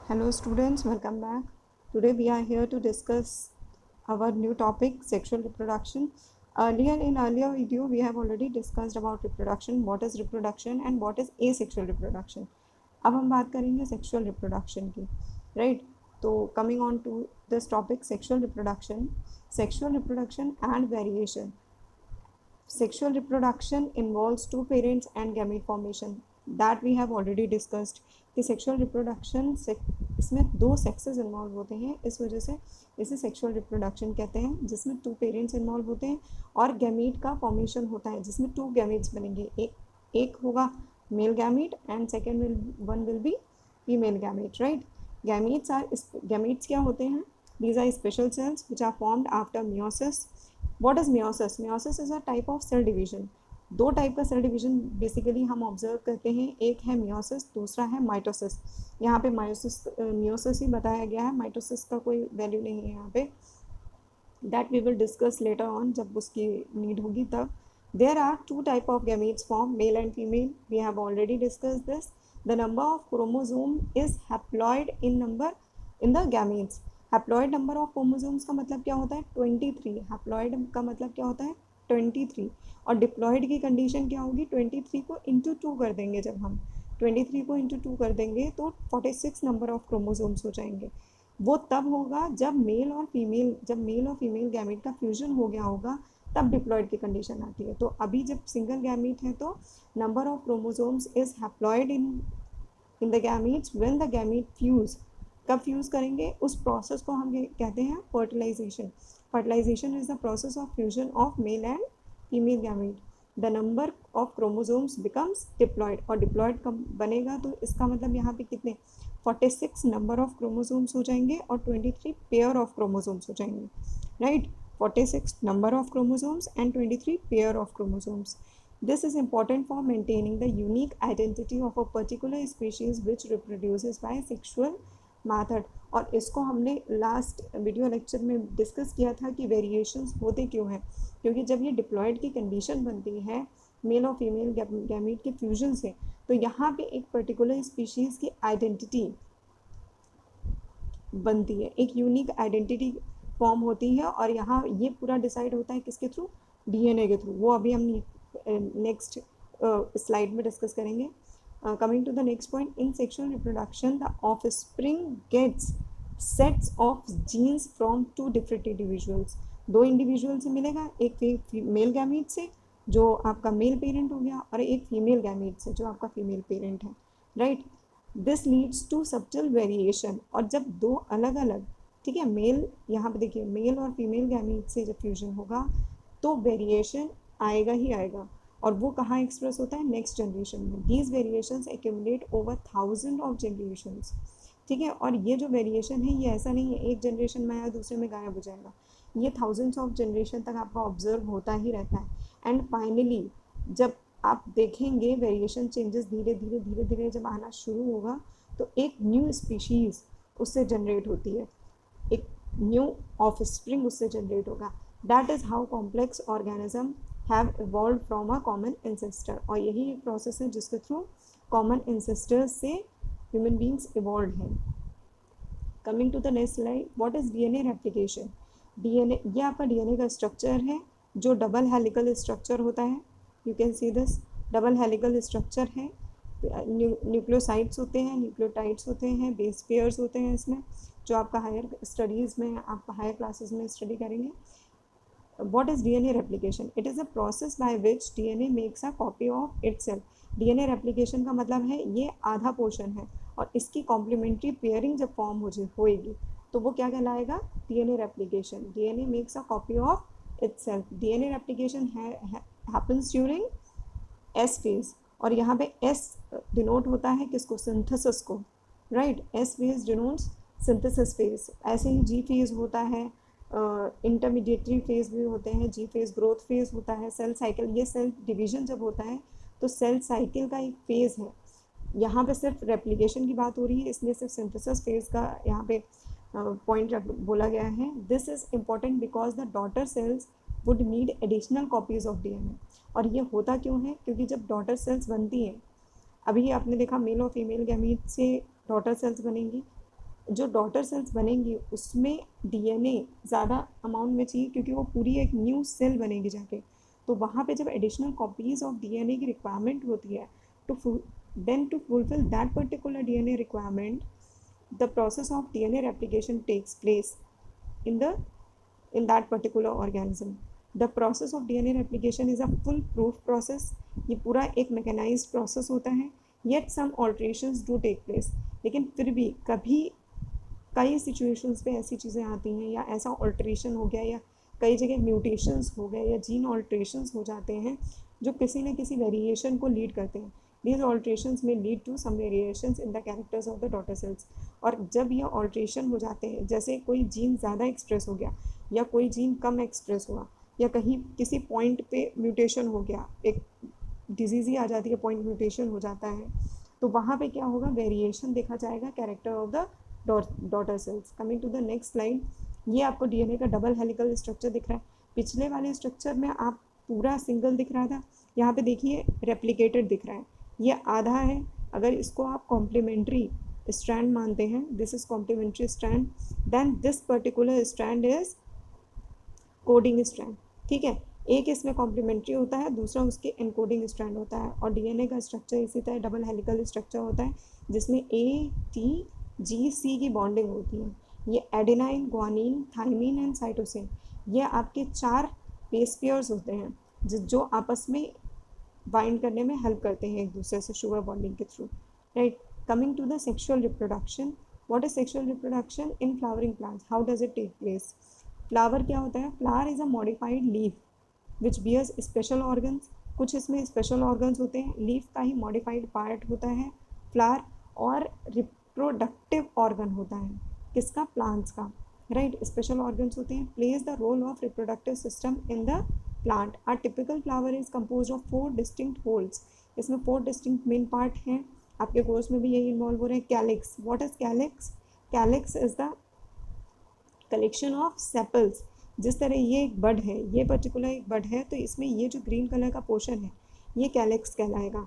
Hello students, welcome back. Today we are here to discuss our new topic sexual reproduction. In earlier video we have already discussed about reproduction, what is reproduction and what is asexual reproduction. अब हम बात करेंगे sexual reproduction की, right? तो coming on to this topic sexual reproduction and variation. Sexual reproduction involves two parents and gamete formation. That we have already discussed कि sexual reproduction इसमें दो sexes involve होते हैं, इस वजह से इसे sexual reproduction कहते हैं, जिसमें two parents involve होते हैं और gamete का formation होता है जिसमें two gametes बनेंगे. एक होगा male gamete and second one will be female gamete, right? Gametes क्या होते हैं? These are special cells which are formed after meiosis. What is meiosis? Meiosis is a type of cell division. दो type का cell division basically हम observe करते हैं, एक है मियोसिस, दूसरा है माइटोसिस. यहाँ पे मियोसिस ही बताया गया है, माइटोसिस का कोई वैल्यू नहीं है यहाँ पे. That we will discuss later on, जब उसकी नीड होगी तब. There are two type of gametes form, male and female. We have already discuss this. The number of chromosome is haploid in the gametes. Haploid number of chromosomes का मतलब क्या होता है? 23. Haploid का मतलब क्या होता है? 23. और डिप्लॉयड की कंडीशन क्या होगी? 23 को इंटू 2 कर देंगे. जब हम 23 को इंटू 2 कर देंगे तो 46 नंबर ऑफ क्रोमोसोम्स हो जाएंगे. वो तब होगा जब मेल और फीमेल गैमेट का फ्यूजन हो गया होगा, तब डिप्लॉयड की कंडीशन आती है. तो अभी जब सिंगल गैमेट है तो number of chromosomes is haploid in the gametes when the gamete fuse. कब फ्यूज़ करेंगे? उस प्रोसेस को हम कहते हैं fertilisation. Fertilisation is the process of fusion of male and female gamete. The number of chromosomes becomes diploid. और diploid कब बनेगा? तो इसका मतलब यहाँ पे कितने 46 नंबर ऑफ क्रोमोसोम्स हो जाएंगे और 23 पेयर ऑफ क्रोमोसोम्स हो जाएंगे, right? 46 number of chromosomes and 23 pair of chromosomes. This is important for maintaining the unique identity of a particular species which reproduces by sexual method. और इसको हमने last video lecture में discuss किया था कि variations होते क्यों हैं. क्योंकि जब ये डिप्लॉयड की कंडीशन बनती है मेल और फीमेल गैमीट के फ्यूजन से, तो यहाँ पे एक पर्टिकुलर स्पीशीज़ की आइडेंटिटी बनती है, एक यूनिक आइडेंटिटी फॉर्म होती है. और यहाँ ये पूरा डिसाइड होता है किसके थ्रू? डीएनए के थ्रू. वो अभी हम नेक्स्ट स्लाइड में डिस्कस करेंगे. Coming to the next point, in sexual reproduction the offspring gets sets of genes from two different individuals. दो इंडिविजुअल से मिलेगा, एक मेल गैमीट से जो आपका मेल पेरेंट हो गया और एक फीमेल गैमीट से जो आपका फीमेल पेरेंट है, right? This leads to subtle variation. और जब दो अलग अलग, ठीक है, मेल, यहाँ पे देखिए मेल और फीमेल गैमीट से जब फ्यूजन होगा तो वेरिएशन आएगा ही आएगा. और वो कहाँ एक्सप्रेस होता है? नेक्स्ट जनरेशन में. These variations accumulate over 1000 of generations, ठीक है. और ये जो वेरिएशन है ये ऐसा नहीं है एक जनरेशन में आया दूसरे में गायब हो जाएगा. ये थाउजेंड्स ऑफ जनरेशन तक आपका ऑब्जर्व होता ही रहता है. एंड फाइनली जब आप देखेंगे वेरिएशन चेंजेस धीरे धीरे जब आना शुरू होगा तो एक न्यू स्पीशीज़ उससे जनरेट होती है, एक न्यू ऑफस्प्रिंग उससे जनरेट होगा. That is how complex organism have evolve from a common ancestor. और यही एक प्रोसेस है जिसके थ्रू कॉमन एंसेस्टर्स से ह्यूमन बींग्स इवॉल्व हैं. Coming to the next slide, what is DNA replication? DNA, ये आपका डीएनए का स्ट्रक्चर है जो डबल हेलिकल स्ट्रक्चर होता है. You can see this, double helical structure है. न्यूक्लियोसाइड्स होते हैं, न्यूक्लियोटाइड्स होते हैं, बेस पेयर्स होते हैं इसमें, जो आपका हायर स्टडीज़ में, आप हायर क्लासेस में स्टडी करेंगे. What is DNA replication? It is a process by which DNA makes a copy of itself. DNA replication का मतलब है ये आधा पोर्शन है और इसकी कॉम्प्लीमेंट्री पेयरिंग जब फॉर्म होएगी तो वो क्या कहलाएगा? DNA replication. DNA makes a copy of itself. DNA replication happens during S phase. और यहाँ पे S डिनोट होता है किसको? सिंथेसिस को, right? S phase denotes synthesis phase. ऐसे ही G phase होता है, इंटरमीडिएटरी फेज़ भी होते हैं, जी फेज़ ग्रोथ फेज़ होता है, सेल साइकिल. ये सेल डिवीजन जब होता है तो सेल साइकिल का एक फेज़ है. यहाँ पे सिर्फ रेप्लिकेशन की बात हो रही है इसलिए सिर्फ सिंथेसिस फेज़ का यहाँ पे पॉइंट बोला गया है. This is important because the daughter sales would need additional copies of DNA. और ये होता क्यों है? क्योंकि जब डॉटर सेल्स बनती हैं, अभी आपने देखा मेल और फीमेल गैमीट से डॉटर सेल्स बनेंगी, जो डॉटर सेल्स बनेंगी उसमें डीएनए ज़्यादा अमाउंट में चाहिए, क्योंकि वो पूरी एक न्यू सेल बनेगी जाके। तो वहाँ पे जब एडिशनल कॉपीज ऑफ डीएनए की रिक्वायरमेंट होती है, to then to fulfil that particular DNA requirement, the process of DNA replication takes place in the in that particular organism. The process of DNA replication is a full proof process. ये पूरा एक mechanised process होता है, yet some alterations do take place. लेकिन फिर भी कभी कई सिचुएशंस पे ऐसी चीज़ें आती हैं, या ऐसा ऑल्ट्रेशन हो गया, या कई जगह म्यूटेशंस हो गए, या जीन ऑल्ट्रेशंस हो जाते हैं जो किसी न किसी वेरिएशन को लीड करते हैं. These alterations may lead to some variations in the characters of the daughter cells. और जब ये ऑल्ट्रेशन हो जाते हैं, जैसे कोई जीन ज़्यादा एक्सप्रेस हो गया या कोई जीन कम एक्सप्रेस हुआ, या कहीं किसी पॉइंट पे म्यूटेशन हो गया, एक डिजीज़ ही आ जाती है, पॉइंट म्यूटेशन हो जाता है, तो वहाँ पे क्या होगा, वेरिएशन देखा जाएगा character of the daughter cells. Coming to the next slide, ये आपको डीएनए का डबल हेलिकल स्ट्रक्चर दिख रहा है. पिछले वाले स्ट्रक्चर में आप पूरा सिंगल दिख रहा था, यहाँ पे देखिए रेप्लिकेटेड दिख रहा है. ये आधा है. अगर इसको आप कॉम्प्लीमेंट्री स्ट्रैंड मानते हैं, this is complementary strand, then this particular strand is coding strand. ठीक है, एक इसमें कॉम्प्लीमेंट्री होता है, दूसरा उसके एनकोडिंग स्ट्रैंड होता है. और डीएनए का स्ट्रक्चर इसी तरह डबल हेलिकल स्ट्रक्चर होता है, जिसमें ATGC की बॉन्डिंग होती है. ये adenine, guanine, thymine and cytosine, ये आपके 4 बेस पेयर्स होते हैं जो आपस में बाइंड करने में हेल्प करते हैं एक दूसरे से शुगर बॉन्डिंग के through. Right. Coming to the sexual reproduction, what is sexual reproduction in flowering plants, how does it take place. Flower क्या होता है, flower is a modified leaf which bears special organs. कुछ इसमें special organs होते हैं, leaf का ही modified part होता है फ्लावर, और रिप्रोडक्टिव ऑर्गन होता है किसका, प्लांट्स का. राइट. स्पेशल ऑर्गन्स होते हैं, plays the role of reproductive system in the plant. A typical flower is composed of 4 distinct wholes. इसमें 4 distinct main part हैं, आपके कोर्स में भी यही इन्वॉल्व हो रहे हैं. Calyx, what is calyx? Calyx is the collection of sepals. जिस तरह ये एक बड है, ये पर्टिकुलर एक बड है, तो इसमें ये जो ग्रीन कलर का पोर्शन है ये कैलिक्स कहलाएगा.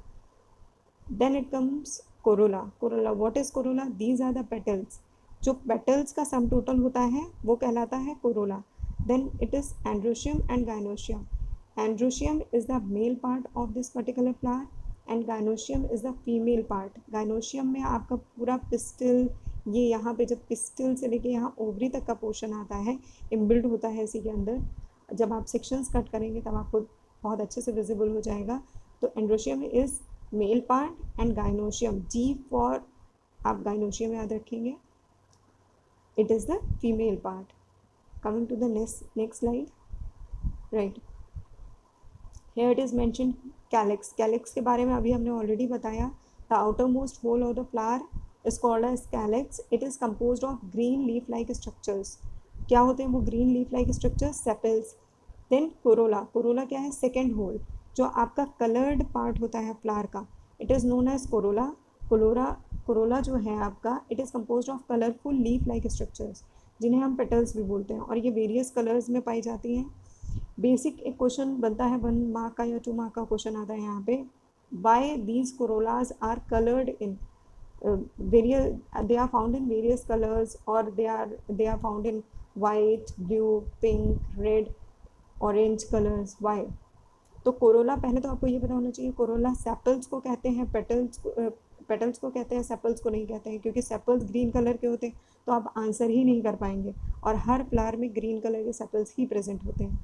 Then it comes corolla. Corolla, what is corolla? These are the petals. जो पेटल्स का सम टोटल होता है वो कहलाता है corolla. Then it is androecium and gynoecium. Androecium is the male part of this particular flower and gynoecium is the female part. Gynoecium में आपका पूरा पिस्टल, ये यहाँ पे जब पिस्टल से लेके यहाँ ओवरी तक का पोर्शन आता है, इम्बिल्ड होता है इसी के अंदर. जब आप सेक्शंस कट करेंगे तब आपको बहुत अच्छे से विजिबल हो जाएगा. तो androecium is male part and gynoecium, G for आप gynoecium याद रखेंगे, it is the female part. Coming to the next slide. Right, here it is mentioned calyx. Calyx के बारे में अभी हमने ऑलरेडी बताया. The outermost whole of the flower is called as calyx. It is composed of green leaf-like structures. क्या होते हैं वो green leaf-like structures? Sepals. Then corolla. Corolla क्या है? Second whole, जो आपका colored part होता है flower का. It is known as corolla. Corolla जो है आपका, it is composed of colorful leaf-like structures, जिन्हें हम पेटल्स भी बोलते हैं, और ये वेरियस कलर्स में पाई जाती हैं. बेसिक एक क्वेश्चन बनता है 1 मार्क का या 2 मार्क का क्वेश्चन आता है यहाँ पे. Why these corollas are coloured in various, they are found in various colours, और they are found in white, blue, pink, red, orange colours. Why? तो कोरोला, पहले तो आपको ये पता होना चाहिए, कोरोला सेपल्स को कहते हैं, पेटल्स को कहते हैं, सेपल्स को नहीं कहते हैं, क्योंकि सेपल्स ग्रीन कलर के होते हैं तो आप आंसर ही नहीं कर पाएंगे, और हर फ्लावर में ग्रीन कलर के सेपल्स ही प्रेजेंट होते हैं.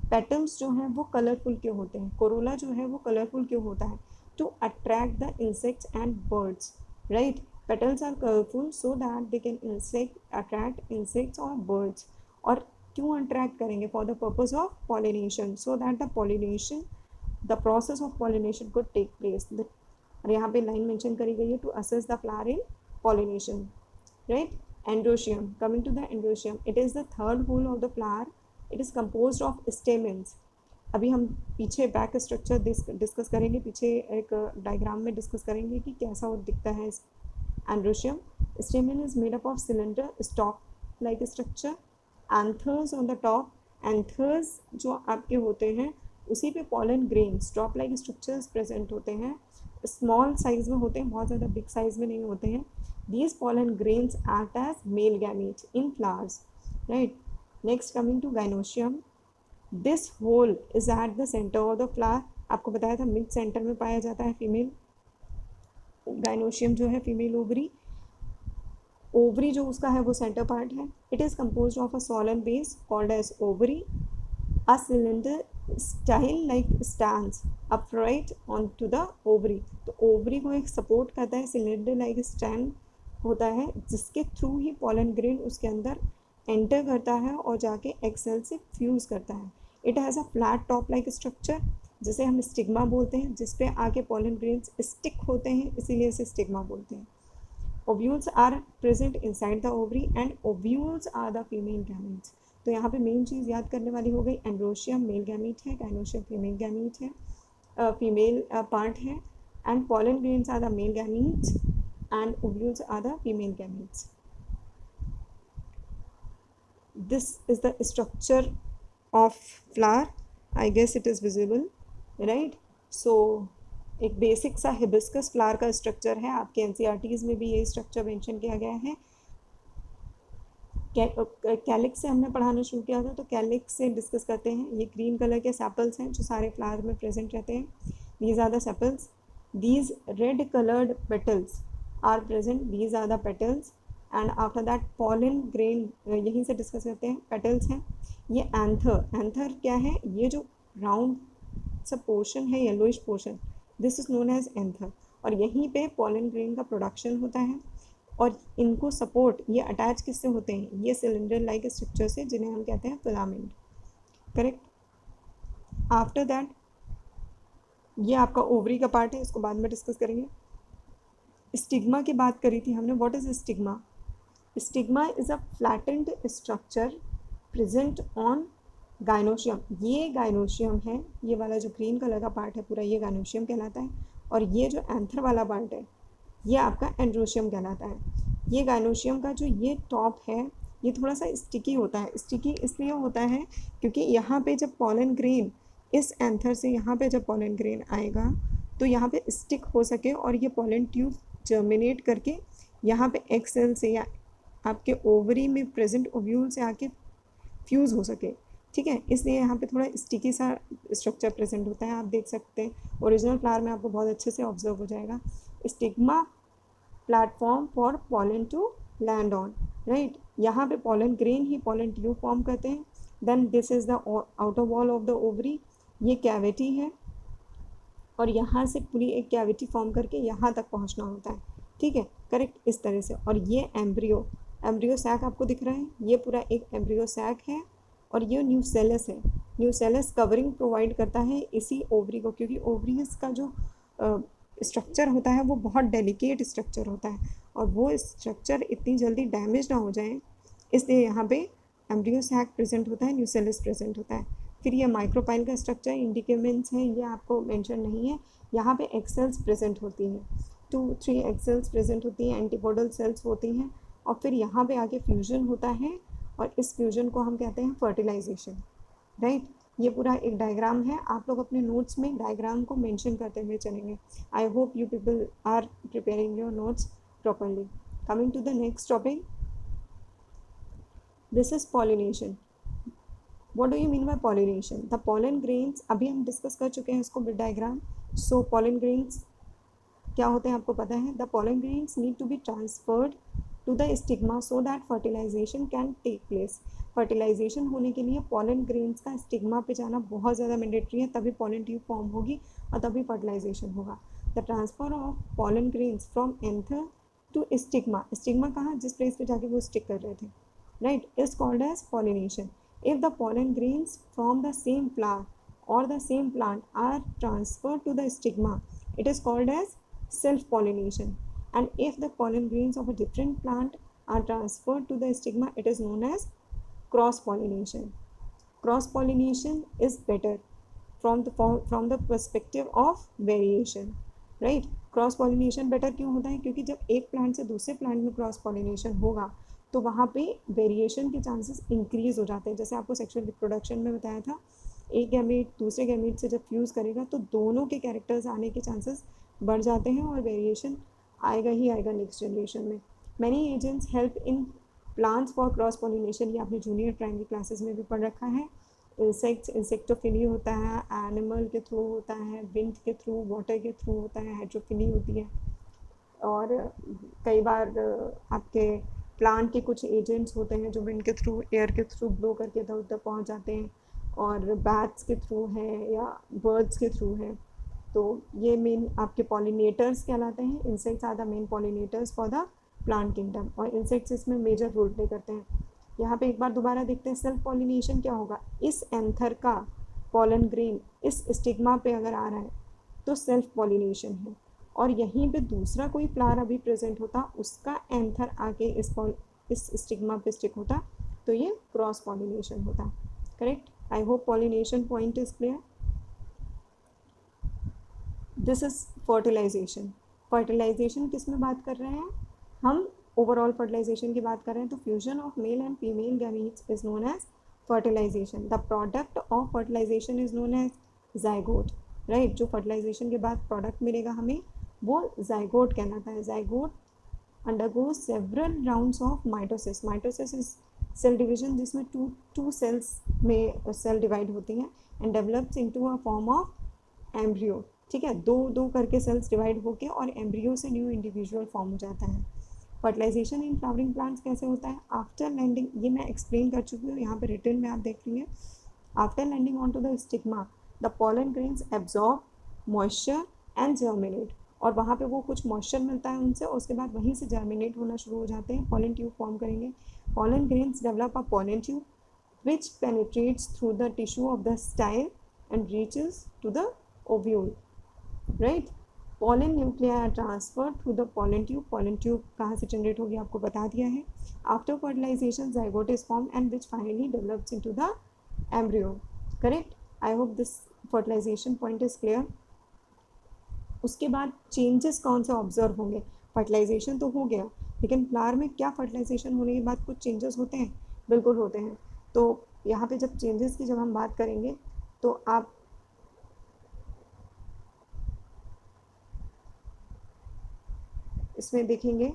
पेटल्स जो हैं वो कलरफुल क्यों होते हैं? कोरोला जो है वो कलरफुल क्यों होता है? To attract the insects and birds. Right. Petals are colourful so that they can attract insects और बर्ड्स. और क्यों अट्रैक्ट करेंगे? For the purpose of pollination, so that the process of pollination को टेक प्लेस. और यहाँ पे line mention करी गई है, to assess the flower in pollination. Right. Androecium. Coming to the androecium, it is the third whole of the flower. It is composed of stamens. अभी हम पीछे बैक स्ट्रक्चर डिस्कस करेंगे, पीछे एक डायग्राम में डिस्कस करेंगे कि कैसा वो दिखता है androecium. स्टेमन is made up of cylinder stock like structure, anthers on the top. Anthers जो आपके होते हैं उसी पे pollen grains, drop like structures present होते हैं. स्मॉल साइज में होते हैं, बहुत ज़्यादा बिग साइज में नहीं होते हैं. These pollen grains act as male gametes in flowers, right? Next, coming to gynoecium. This hole is at the center of the flower. आपको बताया था मिड सेंटर में पाया जाता है फीमेल गाइनोशियम जो है फीमेल ओवरी. ओवरी जो उसका है वो सेंटर पार्ट है. It is compose of a swollen base called as ovary. A cylinder style like stands upright on to the ovary. तो ओवरी को एक सपोर्ट करता है सिलेंडर लाइक स्टैंड होता है जिसके थ्रू ही पॉलन ग्रेन उसके अंदर एंटर करता है और जाके एग सेल से फ्यूज़ करता है. It has a flat top like structure जिसे हम स्टिग्मा बोलते हैं, जिसपे आके पॉलन ग्रेन्स स्टिक होते हैं, इसीलिए इसे स्टिग्मा बोलते हैं. Ovules are present inside the ovary and ovules are the female gametes. तो यहाँ पे मेन चीज़ याद करने वाली हो गई. एंड्रोशियम मेल गैमीट है, गाइनोशियम फीमेल गैमीट है, फीमेल पार्ट है, and pollen grains are the male gametes and ovules are the female gametes. This is the structure of flower. I guess it is visible, right? So एक basic सा hibiscus flower का structure है. आपके NCERTs में भी ये structure mention किया गया है. कैलिक्स से हमने पढ़ाना शुरू किया था, तो कैलिक्स से डिस्कस करते हैं. ये ग्रीन कलर के सेपल्स हैं जो सारे फ्लावर में प्रेजेंट रहते हैं. These are the sepals. These red coloured petals are present. These are the petals. And after that pollen grain यहीं से डिस्कस करते हैं. पेटल्स हैं. ये एंथर. एंथर क्या है? ये जो राउंड सा पोर्शन है, yellowish portion, this is known as anther. और यहीं पे पॉलन ग्रेन का प्रोडक्शन होता है. और इनको सपोर्ट ये अटैच किससे होते हैं? ये सिलेंडर लाइक स्ट्रक्चर से, जिन्हें हम कहते हैं फिलामेंट. करेक्ट. आफ्टर दैट ये आपका ओवरी का पार्ट है, इसको बाद में डिस्कस करेंगे. स्टिग्मा की बात करी थी हमने. What is stigma? Stigma is a flattened structure present on gynoecium. ये गाइनोशियम है. ये वाला जो ग्रीन कलर का पार्ट है पूरा, ये गाइनोशियम कहलाता है. और ये जो एंथर वाला पार्ट है, ये आपका एंड्रोशियम कहलाता है. ये गाइनोशियम का जो ये टॉप है, ये थोड़ा सा स्टिकी होता है. स्टिकी इसलिए होता है क्योंकि यहाँ पे जब पॉलन ग्रेन इस एंथर से यहाँ पे जब पॉलन ग्रेन आएगा तो यहाँ पे स्टिक हो सके और ये पॉलन ट्यूब जर्मिनेट करके यहाँ पे एग सेल से या आपके ओवरी में प्रेजेंट ओव्यूल से आके फ्यूज़ हो सके. ठीक है, इसलिए यहाँ पे थोड़ा स्टिकी सा स्ट्रक्चर प्रेजेंट होता है. आप देख सकते हैं ओरिजिनल फ्लावर में आपको बहुत अच्छे से ऑब्जर्व हो जाएगा. Stigma platform for pollen to land on, right. यहाँ पे पॉलन ग्रेन ही पॉलन ट्यूब फॉर्म करते हैं. Then this is the outer wall of the ovary. ये कैविटी है और यहाँ से पूरी एक कैविटी फॉर्म करके यहाँ तक पहुँचना होता है. ठीक है, करेक्ट, इस तरह से. और ये एम्ब्रियो, एम्ब्रियो सैक आपको दिख रहा है. ये पूरा एक एम्ब्रियो सैक है. और ये न्यूसेलस है. न्यूसेलस कवरिंग प्रोवाइड करता है इसी ओवरी को, क्योंकि ओवरीज का जो स्ट्रक्चर होता है वो बहुत डेलिकेट स्ट्रक्चर होता है और वो स्ट्रक्चर इतनी जल्दी डैमेज ना हो जाए, इसलिए यहाँ पे एम्ब्रियो सैक प्रेजेंट होता है, न्यूसेलस प्रेजेंट होता है. फिर ये माइक्रोपाइल का स्ट्रक्चर, इंडिकेमेंट्स हैं, ये आपको मेंशन नहीं है. यहाँ पे एग सेल्स प्रेजेंट होती हैं, 2-3 एग सेल्स प्रेजेंट होती हैं, एंटीपोडल सेल्स होती हैं. और फिर यहाँ पे आके फ्यूजन होता है और इस फ्यूजन को हम कहते हैं फर्टिलाइजेशन, राइट. ये पूरा एक डायग्राम है. आप लोग अपने नोट्स में डायग्राम को मेंशन करते हुए चलेंगे. I hope you people are preparing your notes properly. Coming to the next topic, this is pollination. What do you mean by pollination? The pollen grains, अभी हम डिस्कस कर चुके हैं इसको with diagram. So pollen grains क्या होते हैं आपको पता है. The pollen grains need to be transferred to the stigma so that fertilisation can take place. Fertilisation होने के लिए पॉलन ग्रेन्स का स्टिग्मा पे जाना बहुत ज़्यादा मैंडेटरी है, तभी पॉलन ट्यूब फॉर्म होगी और तभी फर्टिलाइजेशन होगा. The transfer of pollen grains from anther to stigma, stigma कहाँ, जिस प्लेस पे जाके वो स्टिक कर रहे थे, right, is called as pollination. If the pollen grains from the same flower or the same plant are transferred to the stigma, it is called as self pollination. And if the pollen grains of a different plant are transferred to the stigma, it is known as cross pollination. Cross pollination is better from the perspective of variation, right. Cross pollination better क्यों होता है? क्योंकि जब एक plant से दूसरे plant में cross pollination होगा तो वहाँ पे वेरिएशन के चांसेस इंक्रीज हो जाते हैं. जैसे आपको सेक्सुअल रिप्रोडक्शन में बताया था, एक गैमेट दूसरे गैमेट से जब फ्यूज़ करेगा तो दोनों के कैरेक्टर्स आने के चांसेस बढ़ जाते हैं और वेरिएशन आएगा ही आएगा नेक्स्ट जनरेशन में. Many agents help in plants for cross pollination, ये आपने जूनियर प्राइमरी क्लासेस में भी पढ़ रखा है। इंसेक्ट्स, इंसेक्टोफिली होता है, एनिमल के थ्रू होता है, विंड के थ्रू, वाटर के थ्रू होता है, हाइड्रोफिली होती है, और कई बार आपके प्लांट के कुछ एजेंट्स होते हैं जो विंड के थ्रू, एयर के थ्रू ब्लो करके इधर उधर पहुँच जाते हैं, और बैट्स के थ्रू हैं या बर्ड्स के थ्रू हैं। तो ये मेन आपके पॉलिनेटर्स कहलाते हैं। Insects are the main pollinators for the plant kingdom, और इंसेक्ट्स इसमें मेजर रोल प्ले करते हैं। यहाँ पे एक बार दोबारा देखते हैं सेल्फ पॉलिनेशन क्या होगा। इस एंथर का पॉलन ग्रेन इस स्टिग्मा पे अगर आ रहा है तो सेल्फ पॉलिनेशन है, और यहीं पे दूसरा कोई फ्लावर अभी प्रेजेंट होता, उसका एंथर आके इस स्टिग्मा पे स्टिक होता, तो ये क्रॉस पॉलिनेशन होता। Correct. I hope pollination point is clear. This is fertilisation. Fertilisation किस में बात कर रहे हैं हम? ओवरऑल फर्टिलाइजेशन की बात कर रहे हैं। तो fusion of male and female gametes is known as fertilisation. The product of fertilisation is known as zygote, right. जो फर्टिलाइजेशन के बाद प्रोडक्ट मिलेगा हमें वो जाइगोट कहलाता है। Zygote undergoes several rounds of mitosis. Mitosis is cell division जिसमें two cells में सेल डिवाइड होती हैं and develops into a form of embryo. ठीक है, दो दो करके सेल्स डिवाइड होके और एम्ब्रियो से न्यू इंडिविजुअल फॉर्म हो जाता है। फर्टिलाइजेशन इन फ्लावरिंग प्लांट्स कैसे होता है? आफ्टर लैंडिंग, ये मैं एक्सप्लेन कर चुकी हूँ, यहाँ पे रिटन में आप देख लेंगे। After landing on to the stigma the pollen grains absorb moisture and germinate, और वहाँ पे वो कुछ मॉइस्चर मिलता है उनसे, और उसके बाद वहीं से जर्मिनेट होना शुरू हो जाते हैं, पॉलन ट्यूब फॉर्म करेंगे। Pollen grains develop a pollen tube which penetrates through the tissue of the style and reaches to the ovule, right? Pollen nuclei are transferred through the pollen tube. Pollen tube कहाँ से generate होगी आपको बता दिया है। After fertilization zygote is formed and which finally develops into the embryo, correct? I hope this fertilization point is clear. उसके बाद changes कौन से ऑब्जर्व होंगे? फर्टिलाइजेशन तो हो गया, लेकिन फ्लावर में क्या फर्टिलाइजेशन होने के बाद कुछ चेंजेस होते हैं? बिल्कुल होते हैं। तो यहाँ पे जब चेंजेस की जब हम बात करेंगे तो आप इसमें देखेंगे,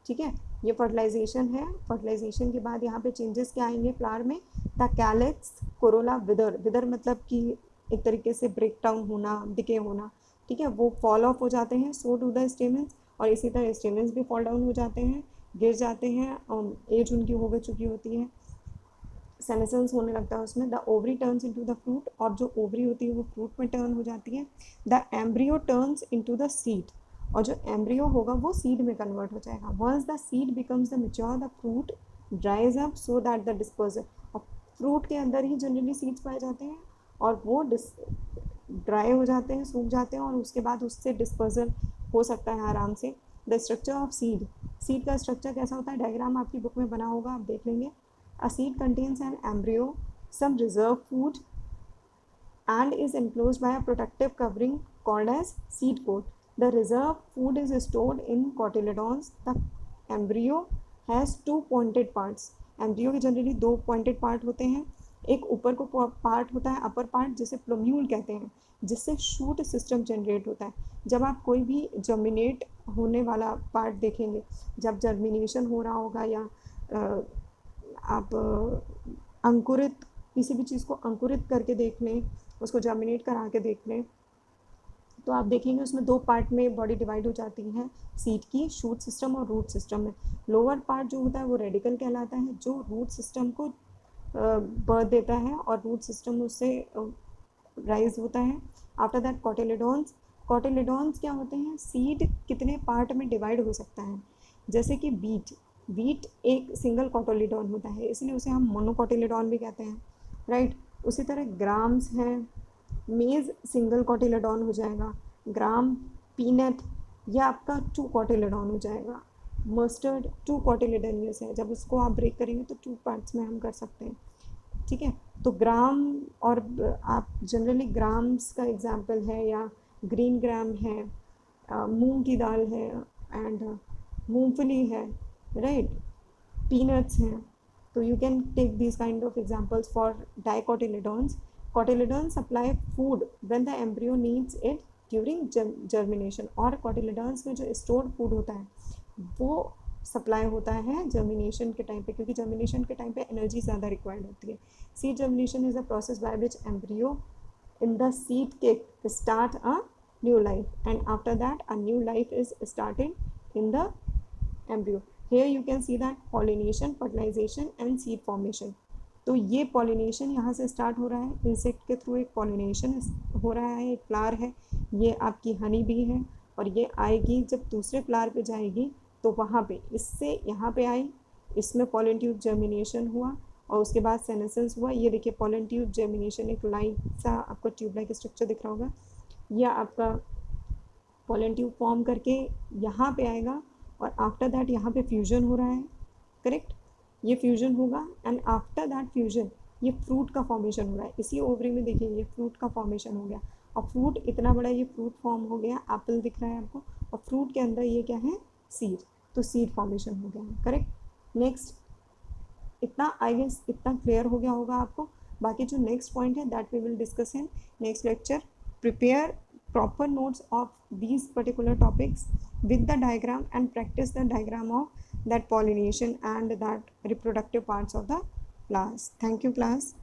ठीक है, ये फर्टिलाइजेशन है। फर्टिलाइजेशन के बाद यहाँ पे चेंजेस क्या आएंगे फ्लावर में? द कैलिक्स, कोरोला, विदर। विदर मतलब कि एक तरीके से ब्रेक डाउन होना, डिके होना, ठीक है, वो फॉल ऑफ हो जाते हैं। सो टू द स्टेमेंस, और इसी तरह स्टेमेंस भी फॉल डाउन हो जाते हैं, गिर जाते हैं, एज उनकी हो चुकी होती है, सेनेसेंस होने लगता है उसमें। The ovary turns into the fruit, और जो ओवरी होती है वो फ्रूट में टर्न हो जाती है। The embryo turns into the seed, और जो एम्ब्रियो होगा वो सीड में कन्वर्ट हो जाएगा। Once the seed becomes the mature the fruit dries up so that the dispersal, और फ्रूट के अंदर ही जनरली सीड्स पाए जाते हैं और वो ड्राई हो जाते हैं, सूख जाते हैं, और उसके बाद उससे डिस्पर्जल हो सकता है आराम से। The structure of seed, seed का स्ट्रक्चर कैसा होता है? डायग्राम आपकी बुक में बना होगा, आप देख लेंगे। A seed contains an embryo, some reserve food, and is enclosed by a protective covering called as seed coat. The reserve food is stored in cotyledons. The embryo has two pointed parts. Embryo के generally दो pointed part होते हैं। एक ऊपर को part होता है, upper part, जिसे प्लोम्यूल कहते हैं, जिससे शूट सिस्टम जनरेट होता है। जब आप कोई भी जर्मिनेट होने वाला पार्ट देखेंगे, जब जर्मिनेशन हो रहा होगा या आप अंकुरित किसी भी चीज़ को अंकुरित करके देख लें, उसको जर्मिनेट करा के देख लें, तो आप देखेंगे उसमें दो पार्ट में बॉडी डिवाइड हो जाती है सीड की, शूट सिस्टम और रूट सिस्टम में। लोअर पार्ट जो होता है वो रेडिकल कहलाता है, जो रूट सिस्टम को बर्थ देता है और रूट सिस्टम उससे राइज होता है। After that कॉटिलेडॉन्स। कॉटिलेडॉन्स क्या होते हैं? सीड कितने पार्ट में डिवाइड हो सकता है, जैसे कि बीट एक सिंगल कॉटिलेडॉन होता है, इसलिए उसे हम मोनोकॉटिलेडॉन भी कहते हैं, राइट। उसी तरह ग्राम्स हैं, मेज़ सिंगल कॉटिलेडॉन हो जाएगा, ग्राम, पीनट यह आपका टू कॉटिलेडॉन हो जाएगा, मस्टर्ड टू कॉटिलेडोनियस है, जब उसको आप ब्रेक करेंगे तो टू पार्ट्स में हम कर सकते हैं, ठीक है। तो ग्राम, और आप जनरली ग्राम्स का एग्जाम्पल है या ग्रीन ग्राम है, मूंग की दाल है, एंड मूंगफली है, राइट, पीनट्स हैं। तो you can take these kind of examples for dicotyledons. Cotyledons supply food when the embryo needs it during germination, और cotyledons में जो stored food होता है वो सप्लाई होता है जर्मिनेशन के टाइम पे, क्योंकि जर्मिनेशन के टाइम पे एनर्जी ज़्यादा रिक्वायर्ड होती है. Seed germination is a process by which embryo in the seed cake start a new life, and after that a new life is started in the embryo. Here you can see that pollination, fertilization and seed formation. तो ये pollination यहाँ से start हो रहा है, insect के through एक pollination हो रहा है, एक फ्लावर है, ये आपकी हनी बी है, और ये आएगी जब दूसरे फ्लावर पे जाएगी तो वहाँ पे इससे यहाँ पे आई, इसमें पॉलन ट्यूब जर्मिनेशन हुआ और उसके बाद सेनेसेंस हुआ. ये देखिए पॉलन ट्यूब जर्मिनेशन, एक लाइन सा आपको ट्यूब लाइक स्ट्रक्चर दिख रहा होगा. यह आपका पॉलन ट्यूब फॉर्म करके यहाँ पे आएगा और आफ्टर दैट यहाँ पे फ्यूजन हो रहा है. करेक्ट, ये फ्यूजन होगा एंड आफ्टर दैट फ्यूजन ये फ्रूट का फॉर्मेशन हो रहा है. इसी ओवरी में देखिए ये फ्रूट का फॉर्मेशन हो गया और फ्रूट इतना बड़ा ये फ्रूट फॉर्म हो गया, एप्पल दिख रहा है आपको, और फ्रूट के अंदर ये क्या है, सीड. तो सीड फॉर्मेशन हो गया है. करेक्ट. नेक्स्ट, इतना आई गेस इतना क्लियर हो गया होगा आपको. बाकी जो नेक्स्ट पॉइंट है that we will discuss in next lecture. Prepare proper notes of these particular topics with the diagram and practice the diagram of that pollination and that reproductive parts of the flowers. Thank you class.